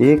1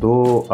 2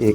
1